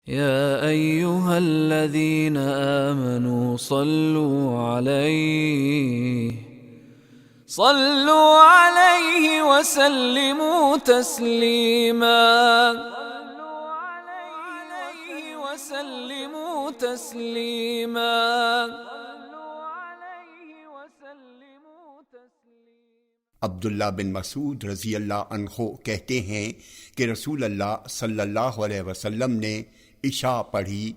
يا أيها الذين آمنوا صلوا عليه وسلموا تسليما. عبداللہ بن مسعود رضی اللہ عنہ کہتے ہیں کہ رسول اللہ صلی اللہ علیہ وسلم نے عشاء پڑھی،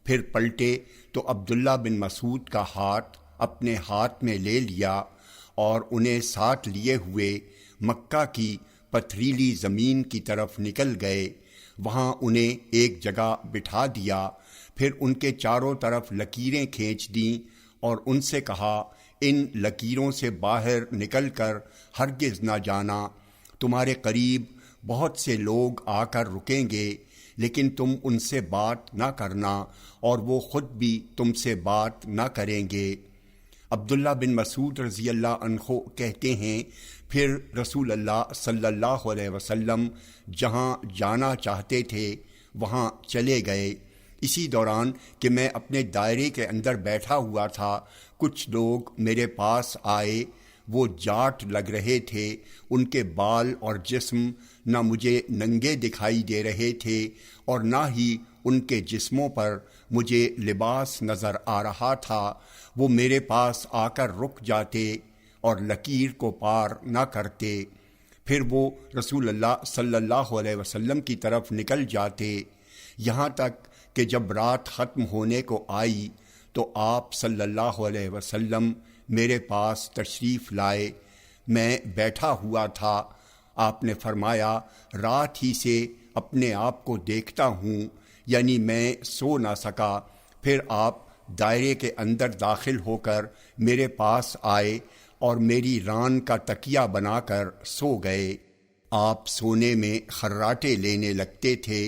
پھر پلٹے تو عبداللہ بن مسعود کا ہاتھ اپنے ہاتھ میں لے لیا اور انہیں ساتھ لیے ہوئے مکہ کی پتھریلی زمین کی طرف نکل گئے۔ وہاں انہیں ایک جگہ بٹھا دیا، پھر ان کے چاروں طرف لکیریں کھینچ دیں اور ان سے کہا، ان لکیروں سے باہر نکل کر ہرگز نہ جانا، تمہارے قریب بہت سے لوگ آ کر رکیں گے، لیکن تم ان سے بات نہ کرنا اور وہ خود بھی تم سے بات نہ کریں گے۔ عبداللہ بن مسعود رضی اللہ عنہ کہتے ہیں، پھر رسول اللہ صلی اللہ علیہ وسلم جہاں جانا چاہتے تھے وہاں چلے گئے۔ اسی دوران کہ میں اپنے دائرے کے اندر بیٹھا ہوا تھا، کچھ لوگ میرے پاس آئے، وہ جاٹ لگ رہے تھے، ان کے بال اور جسم نہ مجھے ننگے دکھائی دے رہے تھے اور نہ ہی ان کے جسموں پر مجھے لباس نظر آ رہا تھا۔ وہ میرے پاس آ کر رک جاتے اور لکیر کو پار نہ کرتے، پھر وہ رسول اللہ صلی اللہ علیہ وسلم کی طرف نکل جاتے، یہاں تک کہ جب رات ختم ہونے کو آئی تو آپ صلی اللہ علیہ وسلم میرے پاس تشریف لائے۔ میں بیٹھا ہوا تھا، آپ نے فرمایا، رات ہی سے اپنے آپ کو دیکھتا ہوں، یعنی میں سو نہ سکا۔ پھر آپ دائرے کے اندر داخل ہو کر میرے پاس آئے اور میری ران کا تکیہ بنا کر سو گئے۔ آپ سونے میں خراٹے لینے لگتے تھے،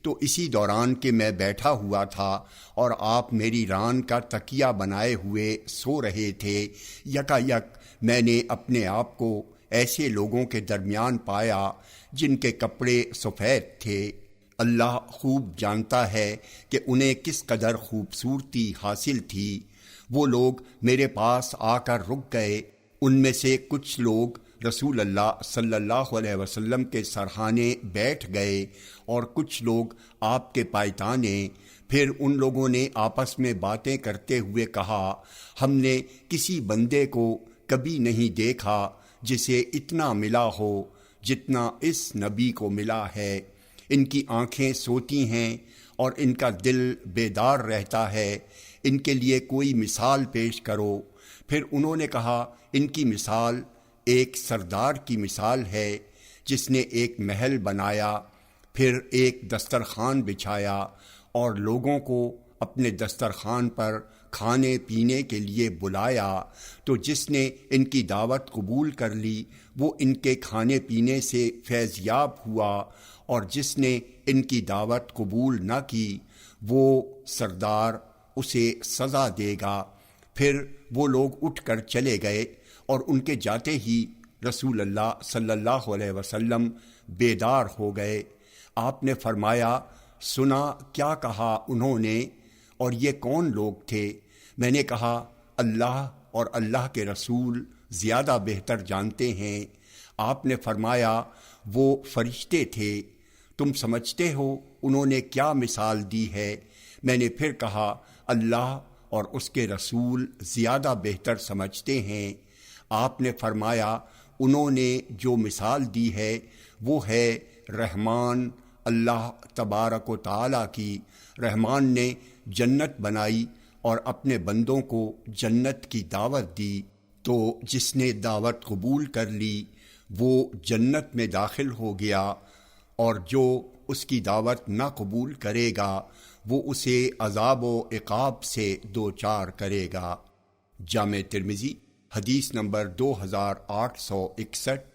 تو اسی دوران کہ میں بیٹھا ہوا تھا اور آپ میری ران کا تکیہ بنائے ہوئے سو رہے تھے، یکایک میں نے اپنے آپ کو ایسے لوگوں کے درمیان پایا جن کے کپڑے سفید تھے۔ اللہ خوب جانتا ہے کہ انہیں کس قدر خوبصورتی حاصل تھی۔ وہ لوگ میرے پاس آ کر رک گئے، ان میں سے کچھ لوگ رسول اللہ صلی اللہ علیہ وسلم کے سرہانے بیٹھ گئے اور کچھ لوگ آپ کے پائتانے۔ پھر ان لوگوں نے آپس میں باتیں کرتے ہوئے کہا، ہم نے کسی بندے کو کبھی نہیں دیکھا جسے اتنا ملا ہو جتنا اس نبی کو ملا ہے۔ ان کی آنکھیں سوتی ہیں اور ان کا دل بیدار رہتا ہے، ان کے لیے کوئی مثال پیش کرو۔ پھر انہوں نے کہا، ان کی مثال ایک سردار کی مثال ہے جس نے ایک محل بنایا، پھر ایک دسترخوان بچھایا اور لوگوں کو اپنے دسترخوان پر کھانے پینے کے لیے بلایا، تو جس نے ان کی دعوت قبول کر لی وہ ان کے کھانے پینے سے فیض یاب ہوا، اور جس نے ان کی دعوت قبول نہ کی وہ سردار اسے سزا دے گا۔ پھر وہ لوگ اٹھ کر چلے گئے اور ان کے جاتے ہی رسول اللہ صلی اللہ علیہ وسلم بیدار ہو گئے۔ آپ نے فرمایا، سنا کیا کہا انہوں نے، اور یہ کون لوگ تھے؟ میں نے کہا، اللہ اور اللہ کے رسول زیادہ بہتر جانتے ہیں۔ آپ نے فرمایا، وہ فرشتے تھے۔ تم سمجھتے ہو انہوں نے کیا مثال دی ہے؟ میں نے پھر کہا، اللہ اور اس کے رسول زیادہ بہتر سمجھتے ہیں۔ آپ نے فرمایا، انہوں نے جو مثال دی ہے وہ ہے رحمان اللہ تبارک و تعالیٰ کی۔ رحمان نے جنت بنائی اور اپنے بندوں کو جنت کی دعوت دی، تو جس نے دعوت قبول کر لی وہ جنت میں داخل ہو گیا، اور جو اس کی دعوت نہ قبول کرے گا وہ اسے عذاب و عقاب سے دوچار کرے گا۔ جامع ترمذی حدیث نمبر 2861۔